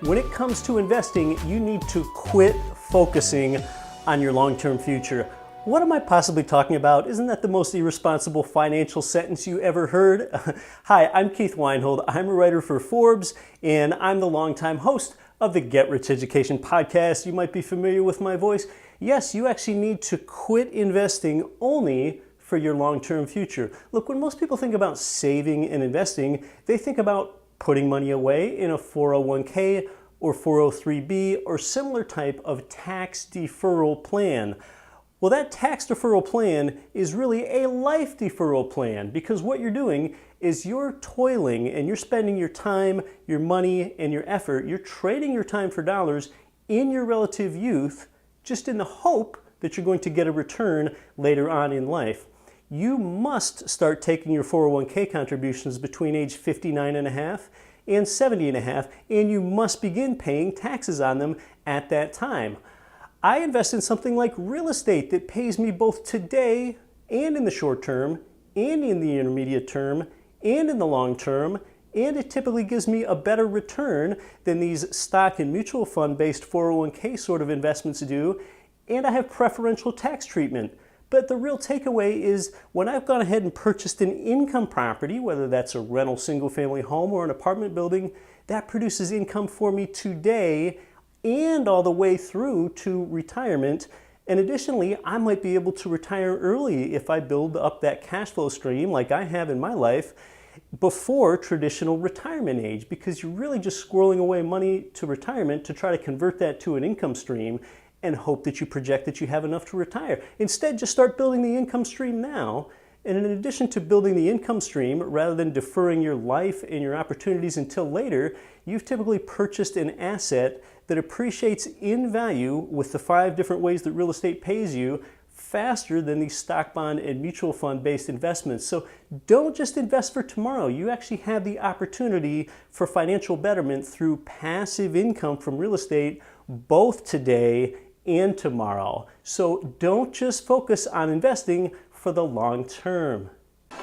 When it comes to investing, you need to quit focusing on your long-term future. What am I possibly talking about? Isn't that the most irresponsible financial sentence you ever heard? Hi, I'm Keith Weinhold. I'm a writer for Forbes, and I'm the longtime host of the Get Rich Education podcast. You might be familiar with my voice. Yes, you actually need to quit investing only for your long-term future. Look, when most people think about saving and investing, they think about putting money away in a 401k or 403b or similar type of tax deferral plan. Well, that tax deferral plan is really a life deferral plan, because what you're doing is you're toiling and you're spending your time, your money, and your effort. You're trading your time for dollars in your relative youth, just in the hope that you're going to get a return later on in life. You must start taking your 401k contributions between age 59 and a half and 70 and a half, and you must begin paying taxes on them at that time. I invest in something like real estate that pays me both today and in the short term, and in the intermediate term, and in the long term, and it typically gives me a better return than these stock and mutual fund based 401k sort of investments do, and I have preferential tax treatment. But the real takeaway is when I've gone ahead and purchased an income property, whether that's a rental single-family home or an apartment building, that produces income for me today and all the way through to retirement. And additionally, I might be able to retire early if I build up that cash flow stream like I have in my life before traditional retirement age, because you're really just squirreling away money to retirement to try to convert that to an income stream and hope that you project that you have enough to retire. Instead, just start building the income stream now. And in addition to building the income stream, rather than deferring your life and your opportunities until later, you've typically purchased an asset that appreciates in value with the 5 different ways that real estate pays you faster than these stock, bond, and mutual fund based investments. So don't just invest for tomorrow. You actually have the opportunity for financial betterment through passive income from real estate both today and tomorrow. So don't just focus on investing for the long term.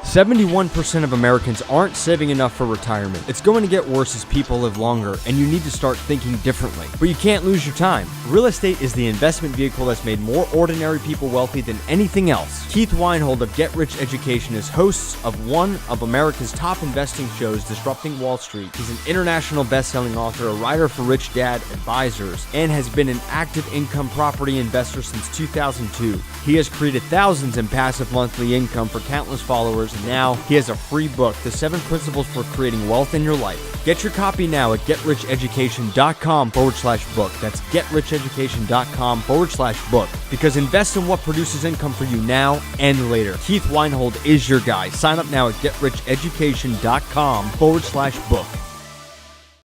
71% of Americans aren't saving enough for retirement. It's going to get worse as people live longer, and you need to start thinking differently. But you can't lose your time. Real estate is the investment vehicle that's made more ordinary people wealthy than anything else. Keith Weinhold of Get Rich Education is host of one of America's top investing shows, Disrupting Wall Street. He's an international best-selling author, a writer for Rich Dad Advisors, and has been an active income property investor since 2002. He has created thousands in passive monthly income for countless followers. And now he has a free book, The 7 Principles for Creating Wealth in Your Life. Get your copy now at getricheducation.com/book. That's getricheducation.com/book. Because invest in what produces income for you now and later. Keith Weinhold is your guy. Sign up now at getricheducation.com/book.